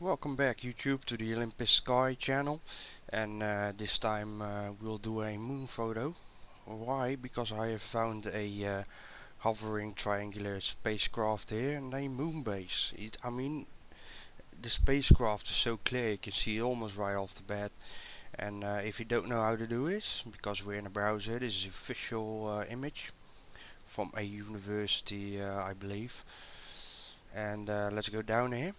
Welcome back YouTube to the Olympus Sky channel, and this time we'll do a moon photo. Why? Because I have found a hovering triangular spacecraft here and a moon base. The spacecraft is so clear you can see it almost right off the bat. And if you don't know how to do this, because we're in a browser, this is official image from a university, I believe. And let's go down here.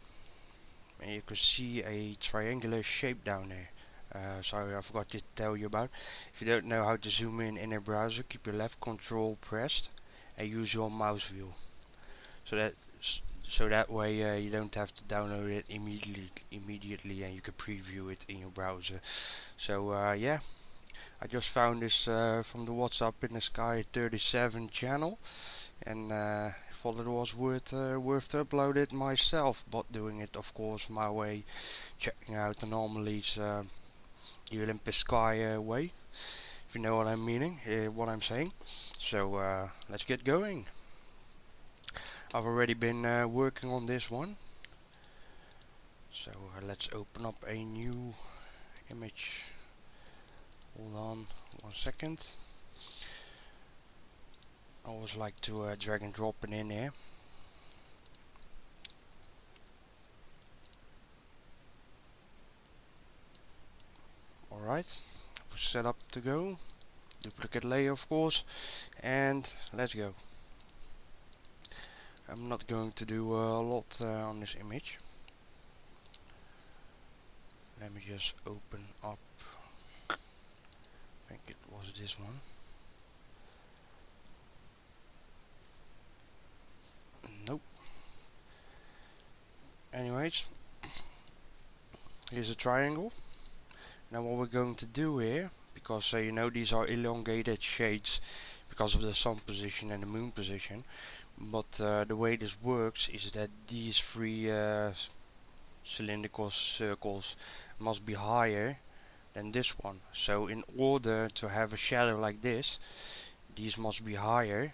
And you can see a triangular shape down there. Sorry, I forgot to tell you about. If you don't know how to zoom in a browser, keep your left control pressed and use your mouse wheel. So that so that way you don't have to download it immediately, and you can preview it in your browser. So yeah, I just found this from the WhatsApp in the Sky 37 channel, and thought it was worth to upload it myself, but doing it of course my way, checking out anomalies the Olympus Sky way, if you know what I'm meaning, what I'm saying. So let's get going. I've already been working on this one, so let's open up a new image. Hold on 1 second. I always like to drag and drop it in here. Alright, we're set up to go. Duplicate layer of course, and let's go. I'm not going to do a lot on this image. Let me just open up, I think it was this one. Nope. Anyways, here's a triangle. Now what we're going to do here, because you know these are elongated shades because of the sun position and the moon position, but the way this works is that these three cylindrical circles must be higher than this one. So in order to have a shadow like this, these must be higher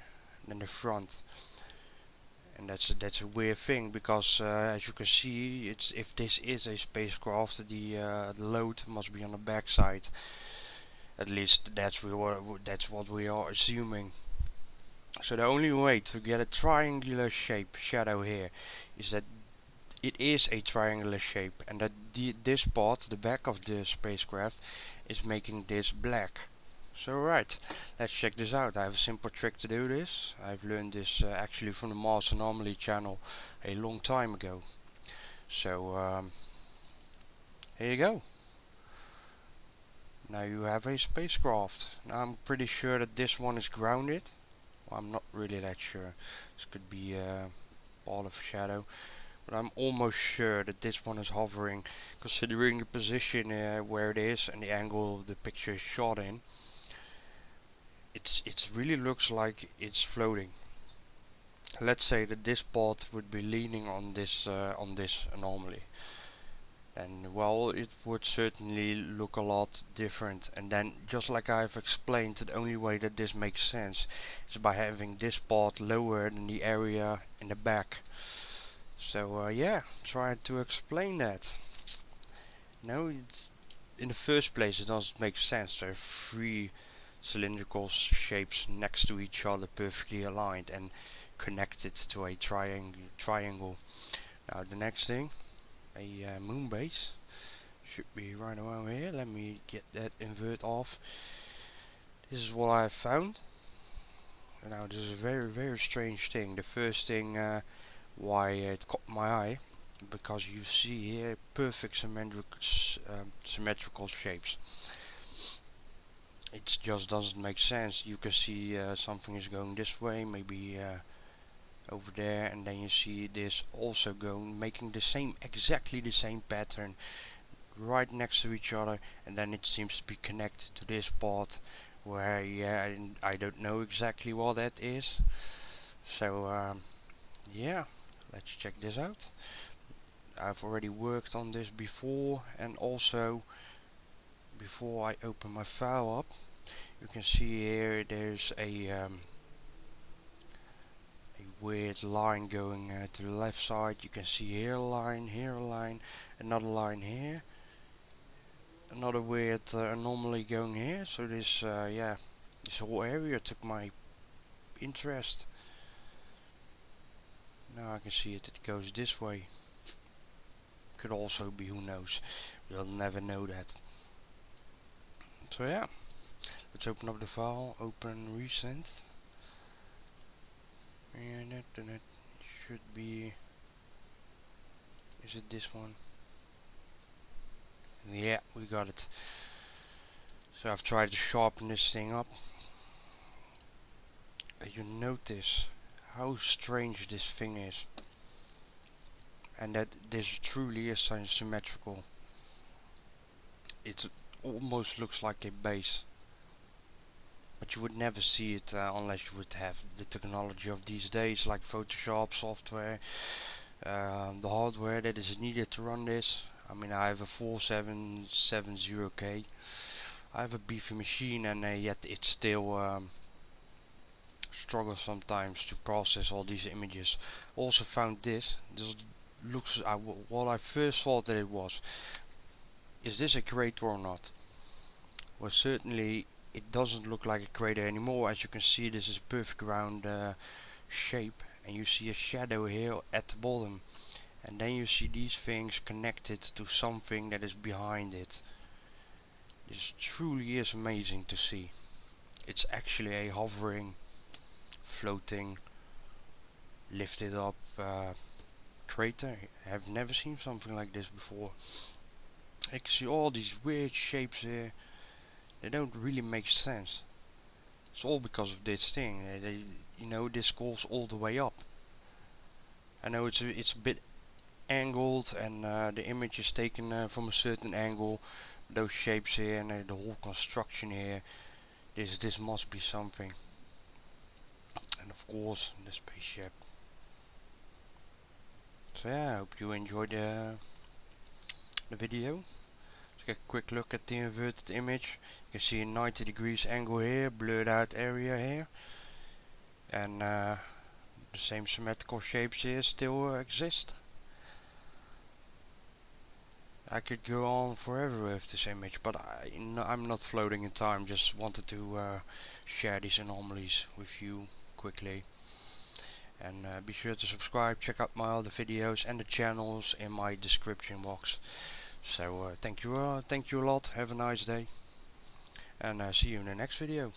than the front. And that's a weird thing, because as you can see, it's if this is a spacecraft, the load must be on the back side. At least that's what we are assuming. So the only way to get a triangular shape shadow here is that it is a triangular shape, and that this part, the back of the spacecraft, is making this black. So right, let's check this out. I have a simple trick to do this. I've learned this actually from the Mars Anomaly channel a long time ago. So here you go. Now you have a spacecraft. Now I'm pretty sure that this one is grounded. Well, I'm not really that sure. This could be a ball of shadow. But I'm almost sure that this one is hovering, considering the position where it is and the angle the picture is shot in. It really looks like it's floating. Let's say that this part would be leaning on this anomaly, and well, it would certainly look a lot different. And then, just like I've explained, the only way that this makes sense is by having this part lower than the area in the back. So yeah, try to explain that. No, in the first place it doesn't make sense. There are three cylindrical shapes next to each other, perfectly aligned and connected to a triangle. Now the next thing, a moon base, should be right around here. Let me get that invert off. This is what I found. Now this is a very strange thing. The first thing why it caught my eye, because you see here perfect symmetrical shapes. It just doesn't make sense. You can see something is going this way, maybe over there, and then you see this also going, making exactly the same pattern right next to each other, and then it seems to be connected to this part where, yeah, I don't know exactly what that is. So yeah, let's check this out. I've already worked on this before, and also before I open my file up, you can see here there's a weird line going to the left side. You can see here a line, another line here, another weird anomaly going here. So this yeah, this whole area took my interest. Now I can see it goes this way. Could also be, who knows, we'll never know that. So yeah, let's open up the file, open recent, and it should be, is it this one? Yeah, we got it. So I've tried to sharpen this thing up. You notice how strange this thing is, and that this truly is symmetrical. It almost looks like a base, but you would never see it unless you would have the technology of these days, like Photoshop software, the hardware that is needed to run this. I mean, I have a 4770K. I have a beefy machine, and yet it still struggles sometimes to process all these images. Also found this. This looks what I first thought that it was. Is this a crater or not? Well, certainly it doesn't look like a crater anymore. As you can see, this is a perfect round shape, and you see a shadow here at the bottom, and then you see these things connected to something that is behind it. This truly is amazing to see. It's actually a hovering, floating, lifted up crater. I have never seen something like this before. I can see all these weird shapes here. They don't really make sense. It's all because of this thing. You know, this goes all the way up. I know it's a bit angled, and the image is taken from a certain angle. Those shapes here and the whole construction here. This must be something. And of course, the spaceship. So yeah, I hope you enjoyed the video. Let's get a quick look at the inverted image. You can see a 90 degrees angle here, blurred out area here, and the same symmetrical shapes here still exist. I could go on forever with this image, but I'm not floating in time. Just wanted to share these anomalies with you quickly. And be sure to subscribe, check out my other videos and the channels in my description box. So thank you a lot, have a nice day, and see you in the next video.